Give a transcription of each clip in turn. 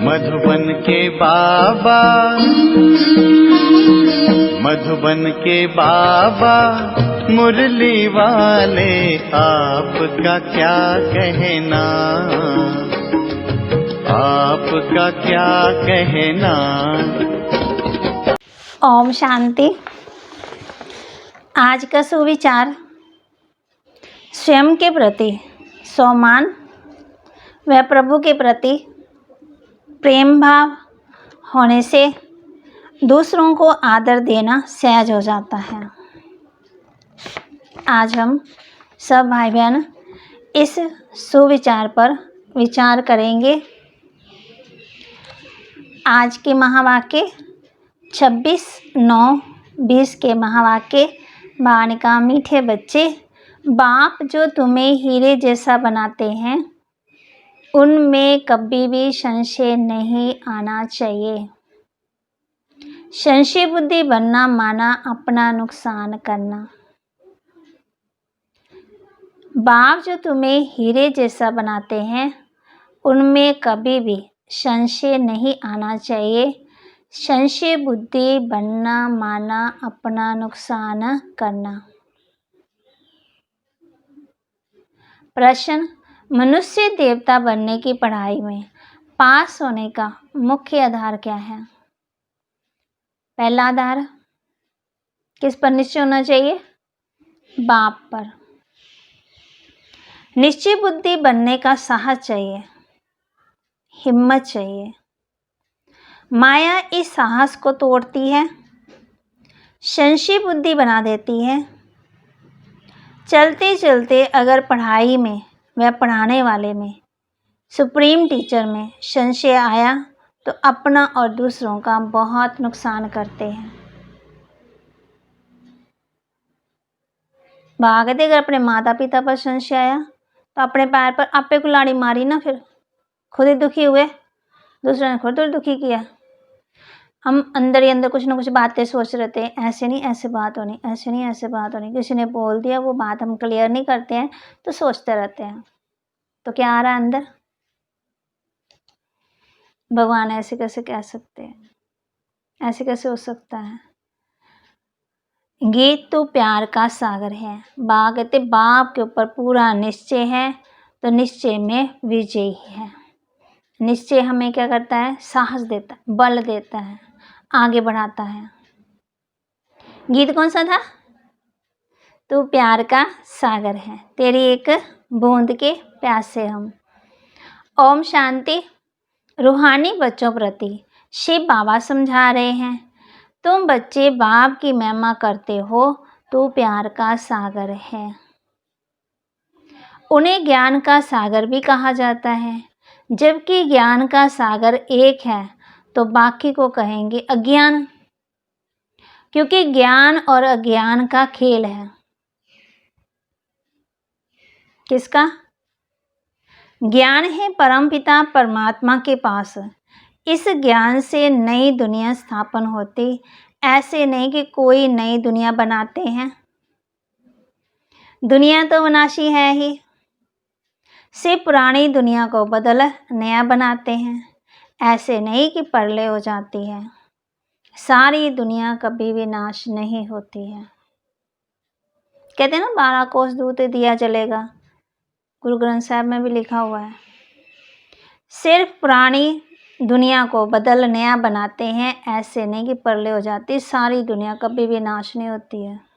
मधुबन के बाबा, मधुबन के बाबा मुरली वाले, आपका क्या कहना, आपका क्या कहना। ओम शांति। आज का सुविचार, स्वयं के प्रति सम्मान व प्रभु के प्रति प्रेम भाव होने से दूसरों को आदर देना सहज हो जाता है। आज हम सब भाई बहन इस सुविचार पर विचार करेंगे। आज के महावाक्य 26/9-20 के महावाक्य। बालिका मीठे बच्चे, बाप जो तुम्हें हीरे जैसा बनाते हैं उनमें कभी भी संशय नहीं आना चाहिए। संशय बुद्धि बनना माना अपना नुकसान करना। बाप जो तुम्हें हीरे जैसा बनाते हैं उनमें कभी भी संशय नहीं आना चाहिए। संशय बुद्धि बनना माना अपना नुकसान करना। प्रश्न, मनुष्य देवता बनने की पढ़ाई में पास होने का मुख्य आधार क्या है? पहला आधार किस पर निश्चय होना चाहिए? बाप पर। निश्चय बुद्धि बनने का साहस चाहिए, हिम्मत चाहिए। माया इस साहस को तोड़ती है, संशय बुद्धि बना देती है। चलते चलते अगर पढ़ाई में व पढ़ाने वाले में, सुप्रीम टीचर में संशय आया तो अपना और दूसरों का बहुत नुकसान करते हैं। भागते अगर अपने माता पिता पर संशय आया तो अपने पैर पर आपे कुल्हाड़ी मारी ना, फिर खुद ही दुखी हुए, दूसरों ने खुद दुखी किया। हम अंदर ही अंदर कुछ ना कुछ बातें सोच रहे थे, ऐसे नहीं ऐसे बात होनी, ऐसे नहीं ऐसे बात होनी। किसी ने बोल दिया, वो बात हम क्लियर नहीं करते हैं तो सोचते रहते हैं। तो क्या आ रहा है अंदर? भगवान ऐसे कैसे कह सकते हैं, ऐसे कैसे हो सकता है? गीत तो प्यार का सागर है। कहते बाप के ऊपर पूरा निश्चय है तो निश्चय में विजयी है। निश्चय हमें क्या करता है? साहस देता है, बल देता है, आगे बढ़ाता है। गीत कौन सा था? तू प्यार का सागर है, तेरी एक बूंद के प्यासे हम। ओम शांति। रूहानी बच्चों प्रति शिव बाबा समझा रहे हैं, तुम बच्चे बाप की महिमा करते हो, तू प्यार का सागर है। उन्हें ज्ञान का सागर भी कहा जाता है। जबकि ज्ञान का सागर एक है तो बाकी को कहेंगे अज्ञान, क्योंकि ज्ञान और अज्ञान का खेल है। किसका? ज्ञान है परमपिता परमात्मा के पास। इस ज्ञान से नई दुनिया स्थापन होती, ऐसे नहीं कि कोई नई दुनिया बनाते हैं। दुनिया तो विनाशी है ही, सिर्फ पुरानी दुनिया को बदल नया बनाते हैं। ऐसे नहीं कि प्रलय हो जाती है। सारी दुनिया कभी भी नाश नहीं होती है। कहते हैं ना 12 कोस दूत दिया जलेगा, गुरु ग्रंथ साहब में भी लिखा हुआ है। सिर्फ पुरानी दुनिया को बदल नया बनाते हैं, ऐसे नहीं कि प्रलय हो जाती। सारी दुनिया कभी भी नाश नहीं होती है।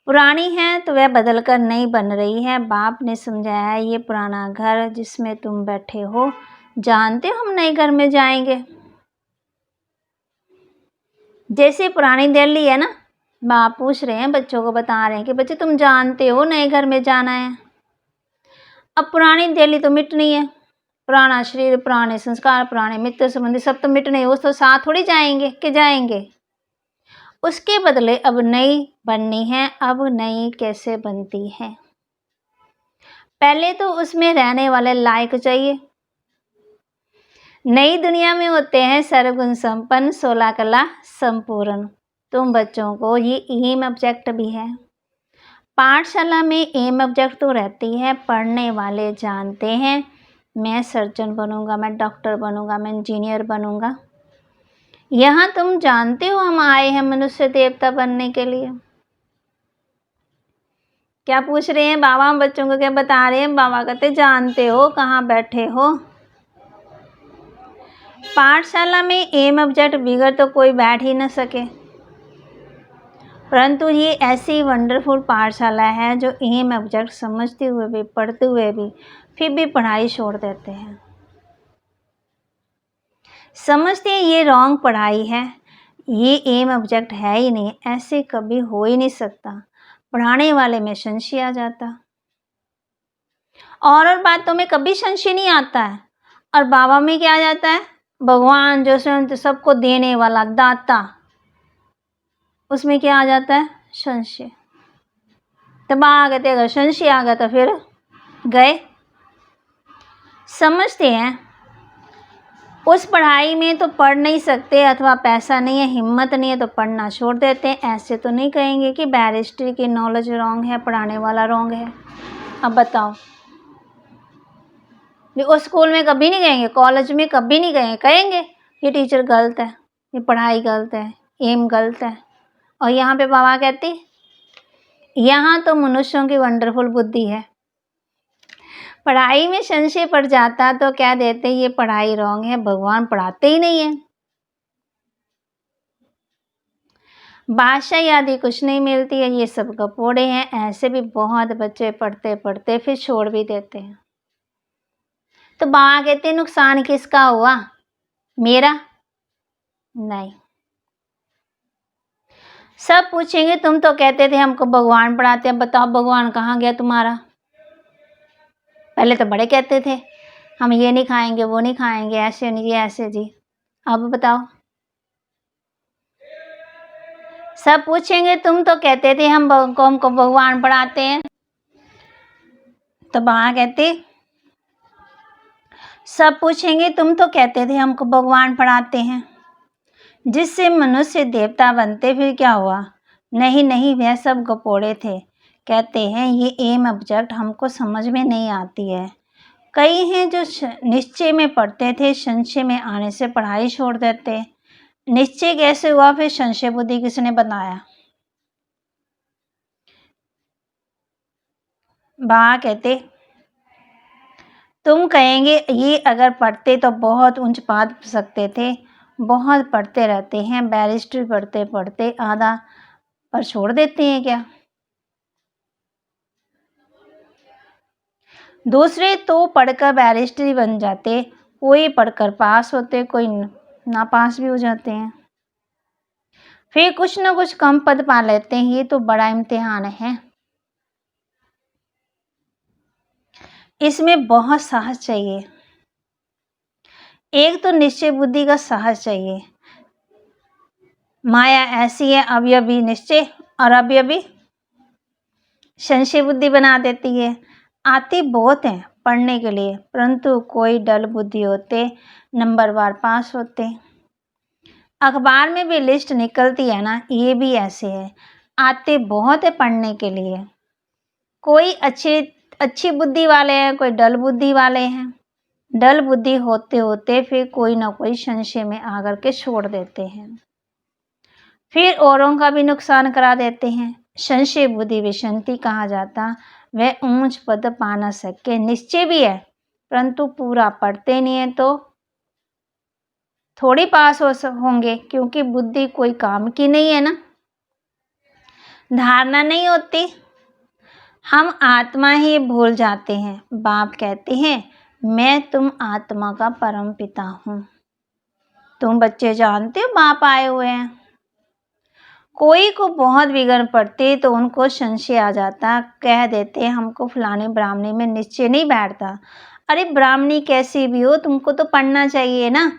पुरानी है तो वह बदलकर नई बन रही है। बाप ने समझाया है, ये पुराना घर जिसमें तुम बैठे हो, जानते हो हम नए घर में जाएंगे। जैसे पुरानी दिल्ली है ना, बाप पूछ रहे हैं, बच्चों को बता रहे हैं कि बच्चे तुम जानते हो नए घर में जाना है। अब पुरानी दिल्ली तो मिटनी है, पुराना शरीर, पुराने संस्कार, पुराने मित्र संबंधी सब तो मिटने हैं, वो तो साथ थोड़ी जाएंगे कि जाएंगे। उसके बदले अब नई बननी है। अब नई कैसे बनती है? पहले तो उसमें रहने वाले लायक चाहिए। नई दुनिया में होते हैं सर्वगुण संपन्न, 16 कला संपूर्ण। तुम बच्चों को ये एम ऑब्जेक्ट भी है। पाठशाला में एम ऑब्जेक्ट तो रहती है, पढ़ने वाले जानते हैं मैं सर्जन बनूंगा, मैं डॉक्टर बनूंगा, मैं इंजीनियर बनूंगा। यहाँ तुम जानते हो हम आए हैं मनुष्य देवता बनने के लिए। क्या पूछ रहे हैं बाबा? हम बच्चों को क्या बता रहे हैं? बाबा कहते जानते हो, कहाँ बैठे हो। पाठशाला में एम ऑब्जेक्ट बिगड़ तो कोई बैठ ही न सके, परंतु ये ऐसी वंडरफुल पाठशाला है जो एम ऑब्जेक्ट समझते हुए भी, पढ़ते हुए भी, फिर भी पढ़ाई छोड़ देते हैं। समझते हैं ये रॉन्ग पढ़ाई है, ये एम ऑब्जेक्ट है ही नहीं, ऐसे कभी हो ही नहीं सकता। पढ़ाने वाले में संशय आ जाता, और बातों में कभी संशय नहीं आता है। और बाबा में क्या आ जाता है? भगवान जो सबको देने वाला दाता, उसमें क्या आ जाता है? संशय। तब आ गए, अगर संशय आ गया तो फिर गए। समझते हैं उस पढ़ाई में तो पढ़ नहीं सकते, अथवा पैसा नहीं है, हिम्मत नहीं है, तो पढ़ना छोड़ देते हैं। ऐसे तो नहीं कहेंगे कि बैरिस्ट्री की नॉलेज रॉन्ग है, पढ़ाने वाला रॉन्ग है। अब बताओ, उस स्कूल में कभी नहीं गएंगे, कॉलेज में कभी नहीं गए, कहेंगे ये टीचर गलत है, ये पढ़ाई गलत है, एम गलत है। और यहाँ पे बाबा कहती यहाँ तो मनुष्यों की वंडरफुल बुद्धि है। पढ़ाई में संशय पड़ जाता तो क्या देते, ये पढ़ाई रॉन्ग है, भगवान पढ़ाते ही नहीं है। भाषा आदि कुछ नहीं मिलती है, ये सब कपोड़े हैं। ऐसे भी बहुत बच्चे पढ़ते पढ़ते फिर छोड़ भी देते हैं। तो बाबा कहते हैं नुकसान किसका हुआ? मेरा नहीं। सब पूछेंगे तुम तो कहते थे हमको भगवान पढ़ाते हैं, बताओ भगवान कहाँ गया तुम्हारा? पहले तो बड़े कहते थे हम ये नहीं खाएंगे, वो नहीं खाएंगे, ऐसे नहीं, ऐसे जी। अब बताओ। सब पूछेंगे तुम तो कहते थे हमको भगवान पढ़ाते हैं। तो बाबा कहते सब पूछेंगे तुम तो कहते थे हमको भगवान पढ़ाते हैं, जिससे मनुष्य देवता बनते, फिर क्या हुआ? नहीं नहीं, वह सब गपोड़े थे। कहते हैं ये एम ऑब्जेक्ट हमको समझ में नहीं आती है। कई हैं जो निश्चय में पढ़ते थे, संशय में आने से पढ़ाई छोड़ देते। निश्चय कैसे हुआ? फिर संशय बुद्धि किसने बनाया? बाबा कहते तुम कहेंगे ये अगर पढ़ते तो बहुत ऊंच पा सकते थे, बहुत पढ़ते रहते हैं, बैरिस्ट्री पढ़ते पढ़ते आधा पर छोड़ देते हैं क्या? दूसरे तो पढ़कर बैरिस्ट्री बन जाते, कोई पढ़कर पास होते, कोई ना पास भी हो जाते हैं, फिर कुछ ना कुछ कम पद पा लेते हैं। ये तो बड़ा इम्तिहान है, इसमें बहुत साहस चाहिए। एक तो निश्चय बुद्धि का साहस चाहिए। माया ऐसी है, अभी अभी निश्चय और अभी अभी संशय बुद्धि बना देती है। आते बहुत हैं पढ़ने के लिए, परंतु कोई डल बुद्धि होते, नंबरवार पास होते। अखबार में भी लिस्ट निकलती है ना, ये भी ऐसे है। आते बहुत है पढ़ने के लिए, कोई अच्छी बुद्धि वाले हैं, कोई डल बुद्धि वाले हैं। डल बुद्धि होते होते फिर कोई ना कोई संशय में आकर के छोड़ देते हैं, फिर औरों का भी नुकसान करा देते हैं। संशय बुद्धि विसंति कहा जाता, वह ऊंच पद पा न सके। निश्चय भी है परंतु पूरा पढ़ते नहीं है तो थोड़ी पास होंगे, क्योंकि बुद्धि कोई काम की नहीं है ना, धारणा नहीं होती। हम आत्मा ही भूल जाते हैं। बाप कहते हैं मैं तुम आत्मा का परम पिता हूँ। तुम बच्चे जानते हो बाप आए हुए हैं। कोई को बहुत बिगड़ पड़ती तो उनको संशय आ जाता, कह देते हमको फलाने ब्राह्मणी में निश्चय नहीं बैठता। अरे ब्राह्मणी कैसी भी हो, तुमको तो पढ़ना चाहिए ना।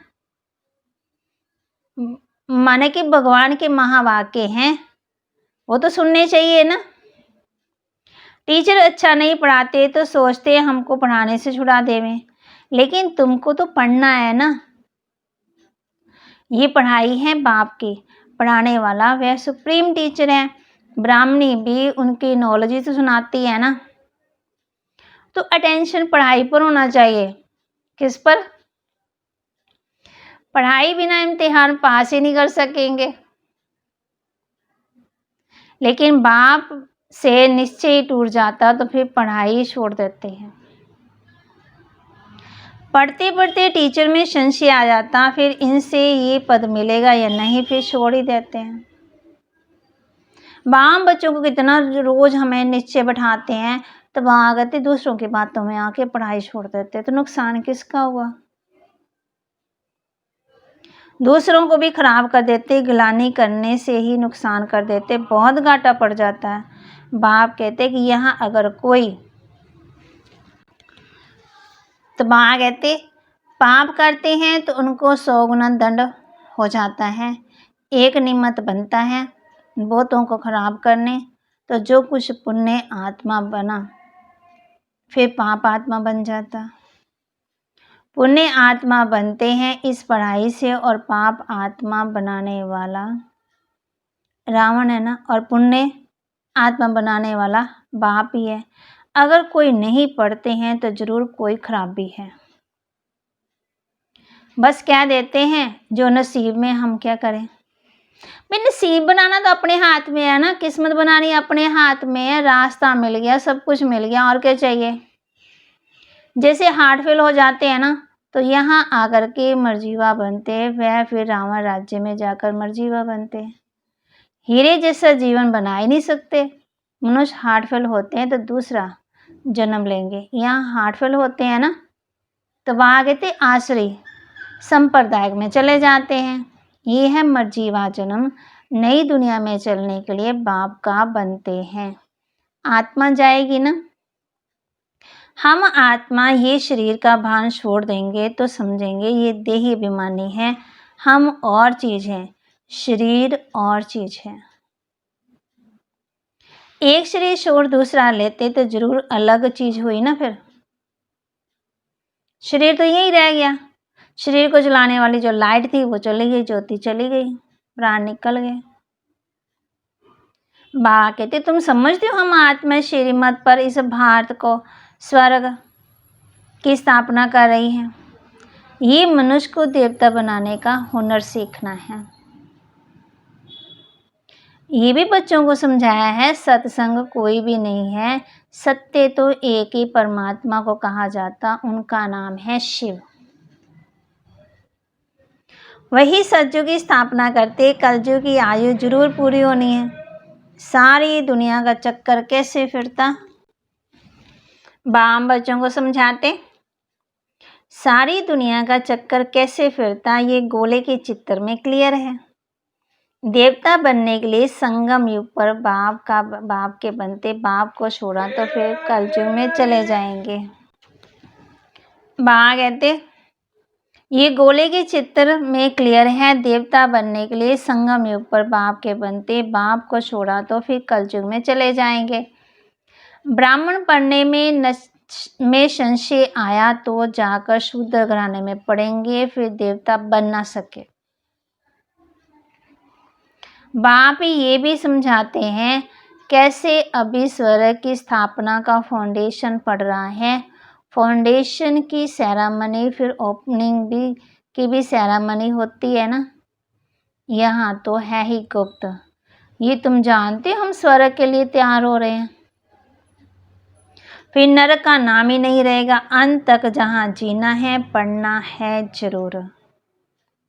माने कि भगवान के महावाक्य हैं, वो तो सुनने चाहिए ना। टीचर अच्छा नहीं पढ़ाते तो सोचते हैं हमको पढ़ाने से छुड़ा देवें, लेकिन तुमको तो पढ़ना है ना। ये पढ़ाई है बाप की, पढ़ाने वाला वह सुप्रीम टीचर है। ब्राह्मणी भी उनकी नॉलेज ही तो सुनाती है ना। तो अटेंशन पढ़ाई पर होना चाहिए। किस पर? पढ़ाई बिना इम्तिहान पास ही नहीं कर सकेंगे। लेकिन बाप से निश्चय टूट जाता तो फिर पढ़ाई छोड़ देते हैं। पढ़ते पढ़ते टीचर में संशय आ जाता, फिर इनसे ये पद मिलेगा या नहीं, फिर छोड़ ही देते हैं। बाप बच्चों को कितना रोज हमें निश्चय बैठाते हैं, तो वहां आते दूसरों की बातों में आके पढ़ाई छोड़ देते, तो नुकसान किसका हुआ? दूसरों को भी खराब कर देते, गिलानी करने से ही नुकसान कर देते, बहुत घाटा पड़ जाता है। बाप कहते कि यहाँ अगर कोई, तो बाप कहते पाप करते हैं तो उनको 100 गुना दंड हो जाता है। एक निमित्त बनता है बहुतों को खराब करने, तो जो कुछ पुण्य आत्मा बना फिर पाप आत्मा बन जाता। पुण्य आत्मा बनते हैं इस पढ़ाई से, और पाप आत्मा बनाने वाला रावण है ना, और पुण्य आत्मा बनाने वाला बाप ही है। अगर कोई नहीं पढ़ते हैं तो जरूर कोई खराबी है। बस कह देते हैं जो नसीब में, हम क्या करें भाई? नसीब बनाना तो अपने हाथ में है ना, किस्मत बनानी अपने हाथ में है। रास्ता मिल गया, सब कुछ मिल गया, और क्या चाहिए? जैसे हार्ट फेल हो जाते हैं ना, तो यहाँ आकर के मर्जीवा बनते हैं, वह फिर रावण राज्य में जाकर मर्जीवा बनते हैं। हीरे जैसा जीवन बना ही नहीं सकते। मनुष्य हार्ट फेल होते हैं तो दूसरा जन्म लेंगे। यहाँ हार्ट फेल होते हैं ना, तो वहाँ कहते आश्रय संप्रदाय में चले जाते हैं। ये है मर्जीवा जन्म। नई दुनिया में चलने के लिए बाप का बनते हैं। आत्मा जाएगी ना, हम आत्मा ये शरीर का भान छोड़ देंगे तो समझेंगे ये देही अभिमानी है, हम और चीज हैं, शरीर और चीज है। एक शरीर छोड़ दूसरा लेते तो जरूर अलग चीज हुई ना। फिर शरीर तो यही रह गया। शरीर को जलाने वाली जो लाइट थी वो चली गई, ज्योति चली गई, प्राण निकल गए। बा कहते तुम समझते हो हम आत्मा श्रीमत पर इस भारत को स्वर्ग की स्थापना कर रही है। ये मनुष्य को देवता बनाने का हुनर सीखना है। ये भी बच्चों को समझाया है, सत्संग कोई भी नहीं है, सत्य तो एक ही परमात्मा को कहा जाता, उनका नाम है शिव। वही सतयुग की स्थापना करते, कलयुग की आयु जरूर पूरी होनी है। सारी दुनिया का चक्कर कैसे फिरता? बाम बच्चों को समझाते सारी दुनिया का चक्कर कैसे फिरता, ये गोले के चित्र में क्लियर है। देवता बनने के लिए संगम युग पर बाप के बनते, बाप को छोड़ा तो फिर कलयुग में चले जाएंगे। बा कहते ये गोले के चित्र में क्लियर है, देवता बनने के लिए संगम युग पर बाप के बनते, बाप को छोड़ा तो फिर कलयुग में चले जाएंगे। ब्राह्मण पढ़ने में संशय आया तो जाकर शूद्र घराने में पढ़ेंगे, फिर देवता बन ना सके। बाप ये भी समझाते हैं कैसे अभी स्वर्ग की स्थापना का फाउंडेशन पड़ रहा है। फाउंडेशन की सेरेमनी फिर ओपनिंग की भी सेरेमनी होती है ना। यहाँ तो है ही गुप्त। ये तुम जानते हो हम स्वर्ग के लिए तैयार हो रहे हैं। फिर नरक का नाम ही नहीं रहेगा। अंत तक जहाँ जीना है पढ़ना है जरूर।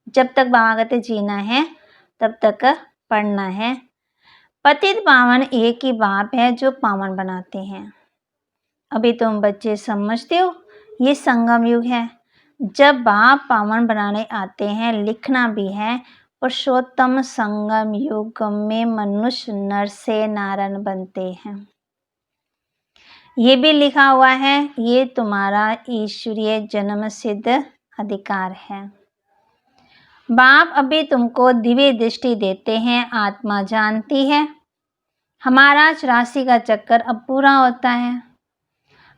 जब तक बागते जीना है तब तक पढ़ना है। पतित पावन एक ही बाप है जो पावन बनाते हैं। अभी तुम बच्चे समझते हो ये संगम युग है, जब बाप पावन बनाने आते हैं। लिखना भी है पुरुषोत्तम संगम युग में मनुष्य नर से नारायण बनते हैं। ये भी लिखा हुआ है, ये तुम्हारा ईश्वरीय जन्म सिद्ध अधिकार है। बाप अभी तुमको दिव्य दृष्टि देते हैं। आत्मा जानती है हमारा 84 का चक्कर अब पूरा होता है।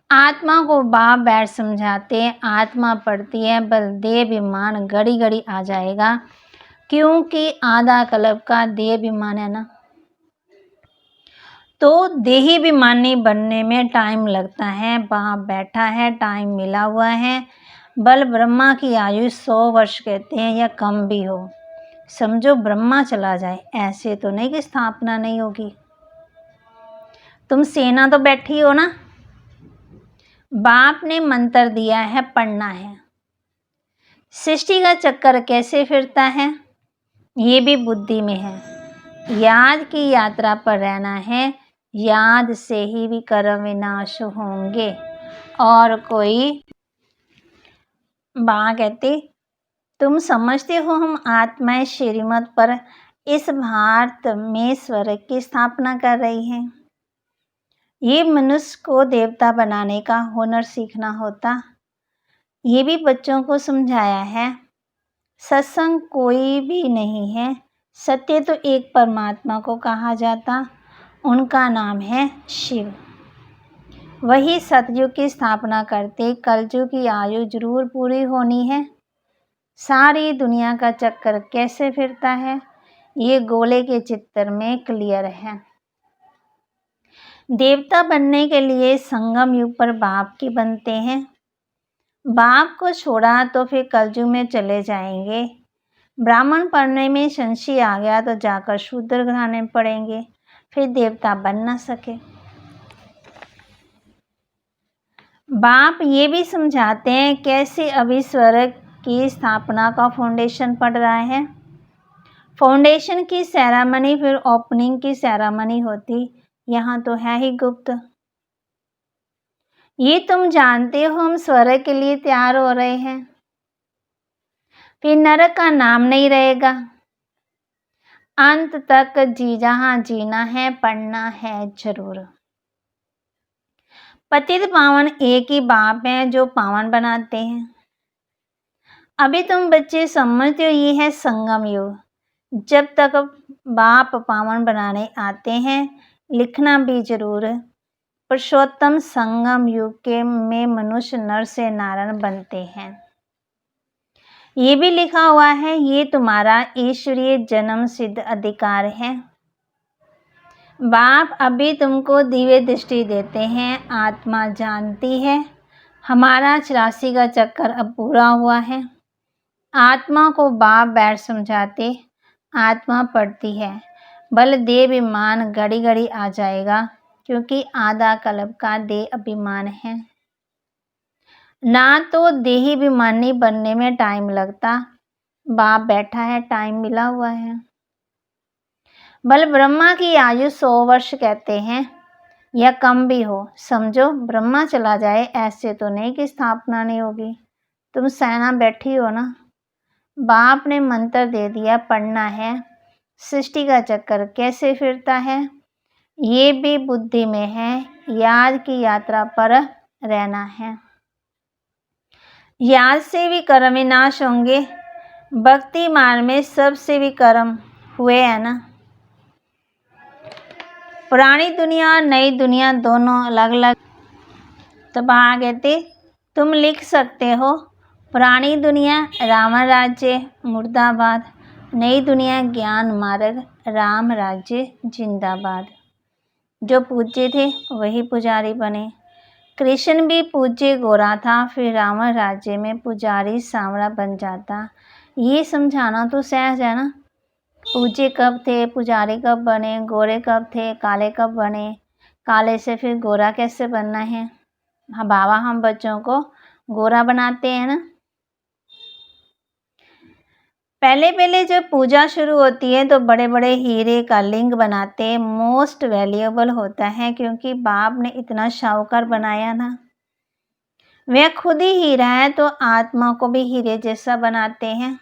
आत्मा को बाप बैठ समझाते हैं। आत्मा पढ़ती है, बलदेव अभिमान घड़ी घड़ी आ जाएगा, क्योंकि आधा कल्प का देह अभिमान है ना, तो देही अभिमानी बनने में टाइम लगता है। बाप बैठा है, टाइम मिला हुआ है। बल ब्रह्मा की आयु 100 वर्ष कहते हैं या कम भी हो, समझो ब्रह्मा चला जाए ऐसे तो नहीं कि स्थापना नहीं होगी। तुम सेना तो बैठी हो ना, बाप ने मंत्र दिया है, पढ़ना है। सृष्टि का चक्कर कैसे फिरता है ये भी बुद्धि में है। याद की यात्रा पर रहना है, याद से ही विकर्म विनाश होंगे। और कोई बा कहती, तुम समझते हो हम आत्माएं श्रीमत पर इस भारत में स्वर्ग की स्थापना कर रही हैं। ये मनुष्य को देवता बनाने का हुनर सीखना होता। ये भी बच्चों को समझाया है। सत्संग कोई भी नहीं है, सत्य तो एक परमात्मा को कहा जाता, उनका नाम है शिव। वही सतयुग की स्थापना करते, कलयुग की आयु जरूर पूरी होनी है। सारी दुनिया का चक्कर कैसे फिरता है ये गोले के चित्र में क्लियर है। देवता बनने के लिए संगम युग पर बाप की बनते हैं। बाप को छोड़ा तो फिर कलयुग में चले जाएंगे। ब्राह्मण पढ़ने में संशय आ गया तो जाकर शूद्र घराने में पढ़ेंगे, फिर देवता बन ना सके। बाप ये भी समझाते हैं कैसे अभी स्वर्ग की स्थापना का फाउंडेशन पड़ रहा है। फाउंडेशन की सेरेमनी फिर ओपनिंग की सेरेमनी होती, यहाँ तो है ही गुप्त। ये तुम जानते हो हम स्वर्ग के लिए तैयार हो रहे हैं, फिर नरक का नाम नहीं रहेगा। अंत तक जी जहाँ जीना है, पढ़ना है जरूर। पतित पावन एक ही बाप है जो पावन बनाते हैं। अभी तुम बच्चे समझते हो ये है संगम युग। जब तक बाप पावन बनाने आते हैं, लिखना भी जरूर, पुरुषोत्तम संगम युग के में मनुष्य नर से नारायण बनते हैं। ये भी लिखा हुआ है, ये तुम्हारा ईश्वरीय जन्म सिद्ध अधिकार है। बाप अभी तुमको दिव्य दृष्टि देते हैं। आत्मा जानती है हमारा 84 का चक्कर अब पूरा हुआ है। आत्मा को बाप बैठ समझाते, आत्मा पढ़ती है। बल देह अभिमान घड़ी घड़ी आ जाएगा, क्योंकि आधा कल्प का देह अभिमान है। ना तो देही अभिमानी बनने में टाइम लगता, बाप बैठा है, टाइम मिला हुआ है। बल ब्रह्मा की आयु 100 वर्ष कहते हैं या कम भी हो, समझो ब्रह्मा चला जाए ऐसे तो नहीं कि स्थापना नहीं होगी। तुम सेना बैठी हो ना, बाप ने मंत्र दे दिया, पढ़ना है। सृष्टि का चक्कर कैसे फिरता है ये भी बुद्धि में है। याद की यात्रा पर रहना है, याद से भी कर्म विनाश होंगे। भक्ति मार्ग में सबसे भी कर्म हुए है ना। पुरानी दुनिया और नई दुनिया दोनों अलग अलग। तो वहाँ कहते तुम लिख सकते हो, पुरानी दुनिया रावण राज्य मुर्दाबाद, नई दुनिया ज्ञान मार्ग राम राज्य जिंदाबाद। जो पूज्य थे वही पुजारी बने। कृष्ण भी पूज्य गोरा था, फिर रावण राज्य में पुजारी सांवरा बन जाता। ये समझाना तो सहज है ना। पूज्य कब थे, पुजारी कब बने, गोरे कब थे, काले कब बने, काले से फिर गोरा कैसे बनना है। हाँ बाबा हम बच्चों को गोरा बनाते हैं ना। पहले पहले जब पूजा शुरू होती है तो बड़े बड़े हीरे का लिंग बनाते हैं। मोस्ट वैल्यूएबल होता है, क्योंकि बाप ने इतना शाहूकार बनाया ना। वह खुद ही हीरा है तो आत्मा को भी हीरे जैसा बनाते हैं,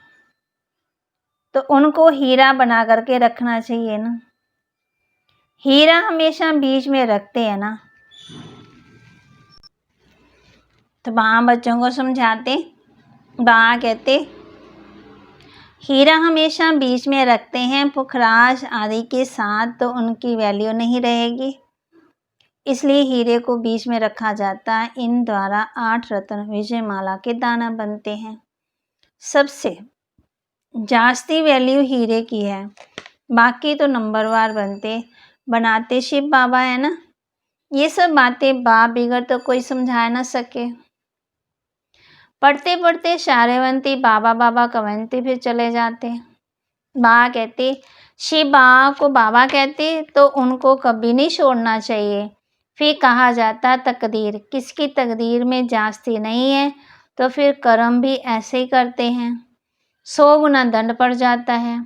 तो उनको हीरा बना करके रखना चाहिए ना। हीरा हमेशा बीच में रखते हैं ना। तो वहाँ बच्चों को समझाते, वहाँ कहते हीरा हमेशा बीच में रखते हैं, पुखराज आदि के साथ तो उनकी वैल्यू नहीं रहेगी, इसलिए हीरे को बीच में रखा जाता है। इन द्वारा 8 रत्न विजयमाला के दाना बनते हैं। सबसे जास्ती वैल्यू हीरे की है, बाकी तो नंबरवार बनाते शिव बाबा है ना। ये सब बातें बाप बिगड़ तो कोई समझा ना सके। पढ़ते पढ़ते शारवंती बाबा बाबा कवंती फिर चले जाते। माँ कहती, शिव बाबा को बाबा कहती तो उनको कभी नहीं छोड़ना चाहिए। फिर कहा जाता तकदीर, किसकी तकदीर में जास्ती नहीं है तो फिर कर्म भी ऐसे ही करते हैं, 100 गुना दंड पड़ जाता है।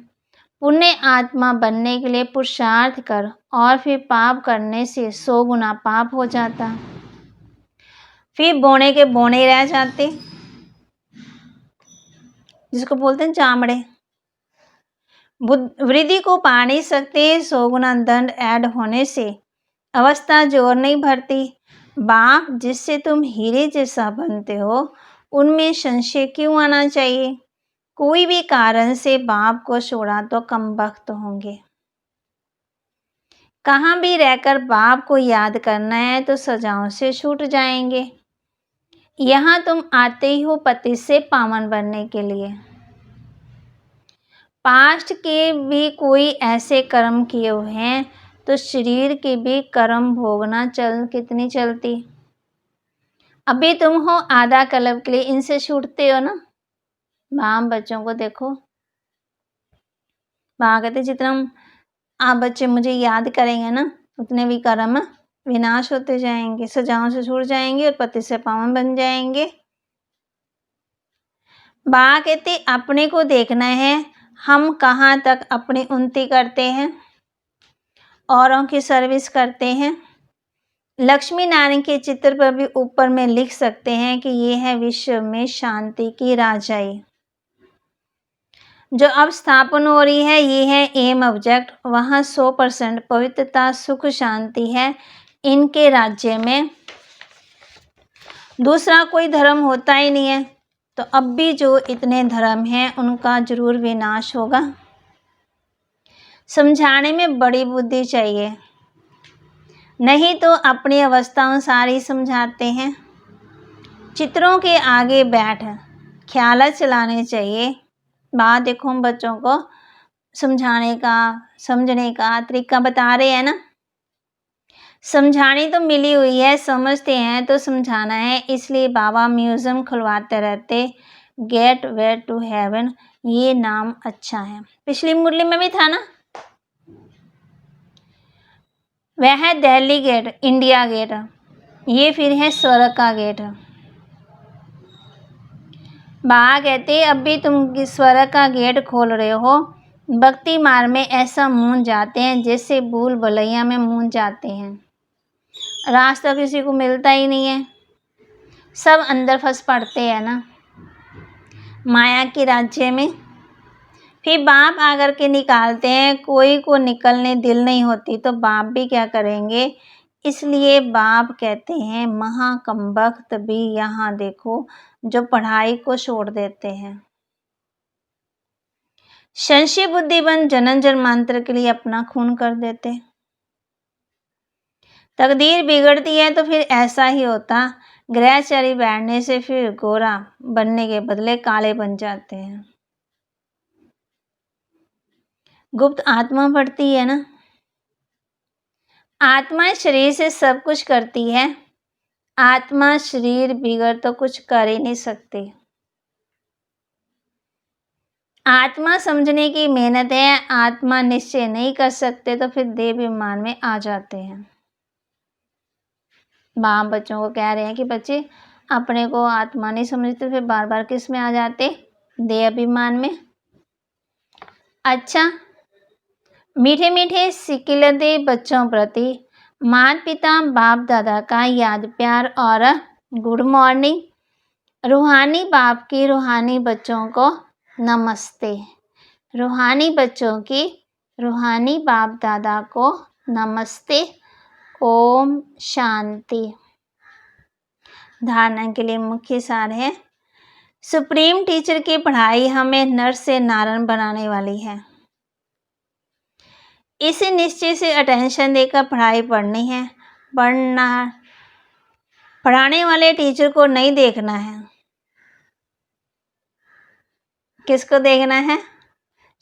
पुण्य आत्मा बनने के लिए पुरुषार्थ कर और फिर पाप करने से 100 गुना पाप हो जाता, फिर बोने के बोने रह जाते, जिसको बोलते हैं चामड़े। वृद्धि को पा नहीं सकते, 100 गुना दंड ऐड होने से अवस्था जोर नहीं भरती। बाप जिससे तुम हीरे जैसा बनते हो उनमें संशय क्यों आना चाहिए? कोई भी कारण से बाप को छोड़ा तो कम वक्त होंगे। कहाँ भी रहकर बाप को याद करना है तो सजाओं से छूट जाएंगे। यहाँ तुम आते ही हो पति से पावन बनने के लिए। पास्ट के भी कोई ऐसे कर्म किए हुए हैं तो शरीर के भी कर्म भोगना कितनी चलती। अभी तुम हो आधा कल्प के लिए, इनसे छूटते हो ना। बाप बच्चों को देखो, बाप कहते जितना आप बच्चे मुझे याद करेंगे ना उतने भी कर्म विनाश होते जाएंगे, सजाओं से छूट जाएंगे और पति से पावन बन जाएंगे। बाप कहते अपने को देखना है, हम कहाँ तक अपनी उन्नति करते हैं, औरों की सर्विस करते हैं। लक्ष्मी नारायण के चित्र पर भी ऊपर में लिख सकते हैं कि ये है विश्व में शांति की राजाई जो अब स्थापन हो रही है। ये है एम ऑब्जेक्ट, वहाँ 100% पवित्रता सुख शांति है। इनके राज्य में दूसरा कोई धर्म होता ही नहीं है, तो अब भी जो इतने धर्म हैं उनका जरूर विनाश होगा। समझाने में बड़ी बुद्धि चाहिए, नहीं तो अपनी अवस्थाओं सारी समझाते हैं। चित्रों के आगे बैठ ख्याल चलाने चाहिए। बात देखो, हम बच्चों को समझाने का समझने का तरीका बता रहे हैं ना। समझानी तो मिली हुई है, समझते हैं तो समझाना है, इसलिए बाबा म्यूजियम खुलवाते रहते। गेट वे टू हेवन, ये नाम अच्छा है। पिछली मुरली में भी था ना। वह है दिल्ली गेट, इंडिया गेट, ये फिर है स्वर्ग का गेट। बाबा कहते अब भी तुम स्वर्ग का गेट खोल रहे हो। भक्ति मार्ग में ऐसा मूंझ जाते हैं जैसे भूल भुलैया में मूंझ जाते हैं, रास्ता किसी को मिलता ही नहीं है, सब अंदर फंस पड़ते हैं ना माया के राज्य में। फिर बाप आकर के निकालते हैं, कोई को निकलने दिल नहीं होती तो बाप भी क्या करेंगे। इसलिए बाप कहते हैं महाकम वक्त भी यहाँ देखो जो पढ़ाई को छोड़ देते हैं, संशय बुद्धि बन जन्म जन्मांतर के लिए अपना खून कर देते। तकदीर बिगड़ती है तो फिर ऐसा ही होता, ग्रहचारी बैठने से फिर गोरा बनने के बदले काले बन जाते हैं। गुप्त आत्मा बढ़ती है ना। आत्मा शरीर से सब कुछ करती है, आत्मा शरीर बिगड़ तो कुछ कर ही नहीं सकती। आत्मा समझने की मेहनत है, आत्मा निश्चय नहीं कर सकते तो फिर देह अभिमान में आ जाते हैं। बाप बच्चों को कह रहे हैं कि बच्चे अपने को आत्मा नहीं समझते, फिर बार बार किस में आ जाते, देह अभिमान में। अच्छा, मीठे मीठे सिकिलते बच्चों प्रति माता पिता बाप दादा का याद प्यार और गुड मॉर्निंग। रूहानी बाप की रूहानी बच्चों को नमस्ते, रूहानी बच्चों की रूहानी बाप दादा को नमस्ते। ओम शांति। धारणा के लिए मुख्य सार है, सुप्रीम टीचर की पढ़ाई हमें नर से नारायण बनाने वाली है। इसी निश्चय से अटेंशन देकर पढ़ाई पढ़नी है। पढ़ाने वाले टीचर को नहीं देखना है, किसको देखना है,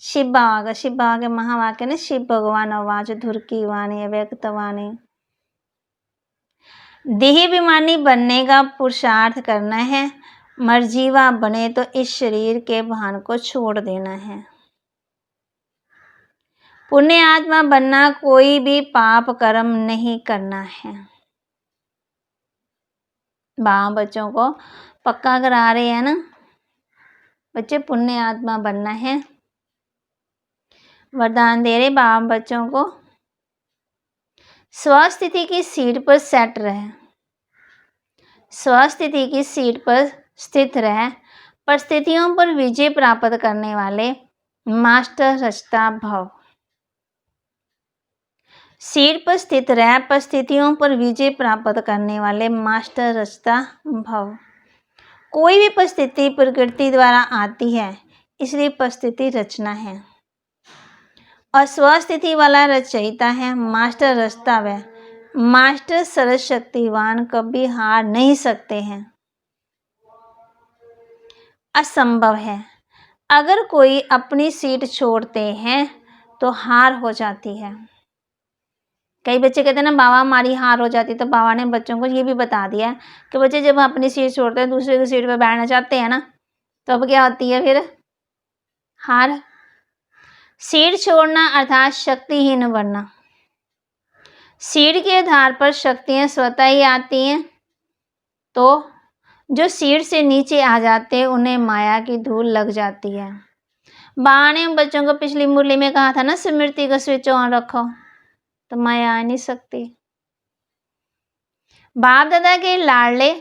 शिव बाबा। शिव बाबा के महावाक्य ने शिव भगवान आवाज धुर की वाणी अव्यक्त वाणी। देह अभिमानी बनने का पुरुषार्थ करना है मर्जीवा बने तो इस शरीर के भान को छोड़ देना है। पुण्य आत्मा बनना कोई भी पाप कर्म नहीं करना है। बाबा बच्चों को पक्का करा रहे हैं ना, बच्चे पुण्य आत्मा बनना है। वरदान दे रहे बाबा बच्चों को, स्वस्थिति की सीट पर सेट रहे, स्वस्थिति की सीट पर स्थित रहे, परिस्थितियों पर विजय प्राप्त करने वाले मास्टर रचता भव। सीट पर स्थित रह, परिस्थितियों पर विजय प्राप्त करने वाले मास्टर रचता भव। कोई भी परिस्थिति प्रकृति द्वारा आती है, इसलिए परिस्थिति रचना है, और स्वस्थिति वाला रचयिता है मास्टर रचता वह। मास्टर सर्वशक्तिवान कभी हार नहीं सकते हैं, असंभव है। अगर कोई अपनी सीट छोड़ते हैं तो हार हो जाती है। कई बच्चे कहते हैं ना बाबा हमारी हार हो जाती, तो बाबा ने बच्चों को ये भी बता दिया कि बच्चे जब अपनी सीट छोड़ते हैं, दूसरे की सीट पर बैठना चाहते हैं ना, तो अब क्या होती है फिर? हार। सीट छोड़ना अर्थात शक्तिहीन बनना। सीट के आधार पर शक्तियाँ स्वतः ही आती हैं, तो जो सीट से नीचे आ जाते हैं उन्हें माया की धूल लग जाती है। बाबा ने बच्चों को पिछली मुरली में कहा था ना, स्मृति का स्विच ऑन रखो, तो माया आ नहीं सकती। बाप दादा के लाडले,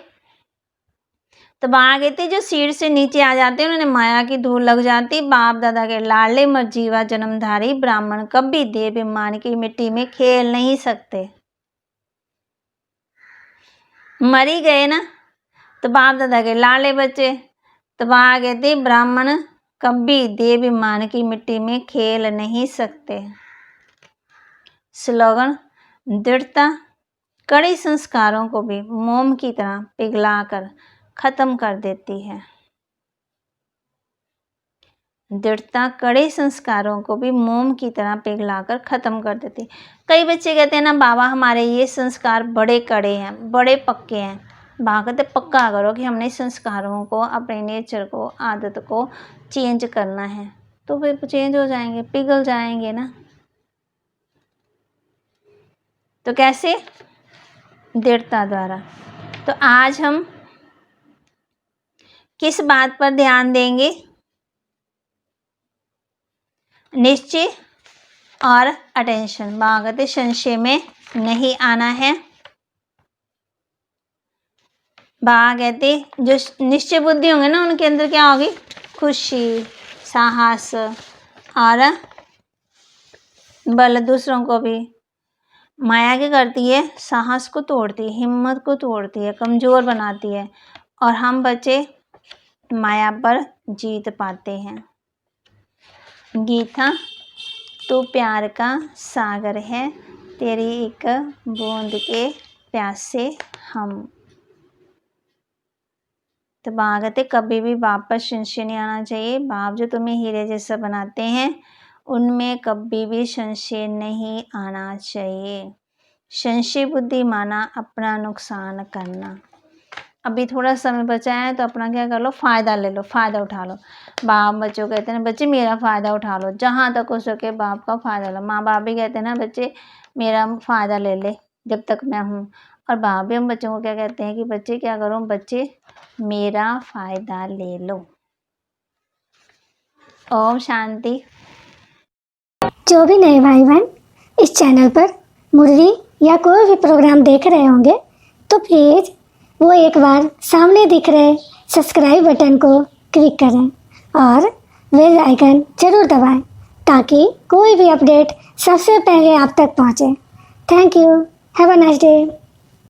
तो बाबा कहते जो सीट से नीचे आ जाते हैं उन्हें माया की धूल लग जाती। बाप दादा के लाडले मर्जीवा जन्मधारी ब्राह्मण कभी देह अभिमान की मिट्टी में खेल नहीं सकते। मरी गए ना, तो बाप दादा के लाडले बच्चे, तो बाबा कहते ब्राह्मण कभी देह अभिमान की मिट्टी में खेल नहीं सकते। स्लोगन, दृढ़ता कड़े संस्कारों को भी मोम की तरह पिघलाकर खत्म कर देती है। दृढ़ता कड़े संस्कारों को भी मोम की तरह पिघलाकर खत्म कर देती है। कई बच्चे कहते हैं ना बाबा हमारे ये संस्कार बड़े कड़े हैं, बड़े पक्के हैं। बाबा कहते पक्का करो कि हमने संस्कारों को, अपने नेचर को, आदत को चेंज करना है, तो फिर चेंज हो जाएंगे, पिघल जाएंगे ना। तो कैसे? दृढ़ता द्वारा। तो आज हम किस बात पर ध्यान देंगे? निश्चय और अटेंशन। बाबा कहते संशय में नहीं आना है। बाबा कहते जो निश्चय बुद्धि होंगे ना, उनके अंदर क्या होगी? खुशी, साहस और बल। दूसरों को भी माया क्या करती है? साहस को तोड़ती है, हिम्मत को तोड़ती है, कमज़ोर बनाती है, और हम बच्चे माया पर जीत पाते हैं। गीता, तू प्यार का सागर है, तेरी एक बूंद के प्यासे हम। तो बाबा कहते कभी भी बाप पर संशय नहीं आना चाहिए। बाप जो तुम्हें हीरे जैसा बनाते हैं उनमें कभी भी संशय नहीं आना चाहिए। संशय बुद्धि माना अपना नुकसान करना। अभी थोड़ा समय बचा है तो अपना क्या कर लो? फ़ायदा ले लो, फ़ायदा उठा लो। बाप बच्चों कहते हैं बच्चे मेरा फ़ायदा उठा लो, जहाँ तक हो सके बाप का फ़ायदा लो। माँ बाप भी कहते हैं ना बच्चे मेरा फ़ायदा ले ले जब तक मैं हूँ, और बाप भी हम बच्चों को क्या कहते हैं कि बच्चे क्या करो? बच्चे मेरा फ़ायदा ले लो। ओम शांति। जो भी नए भाई बहन इस चैनल पर मुरली या कोई भी प्रोग्राम देख रहे होंगे तो प्लीज़ वो एक बार सामने दिख रहे सब्सक्राइब बटन को क्लिक करें और बेल आइकन ज़रूर दबाएं ताकि कोई भी अपडेट सबसे पहले आप तक पहुंचे। Thank you. Have a nice day.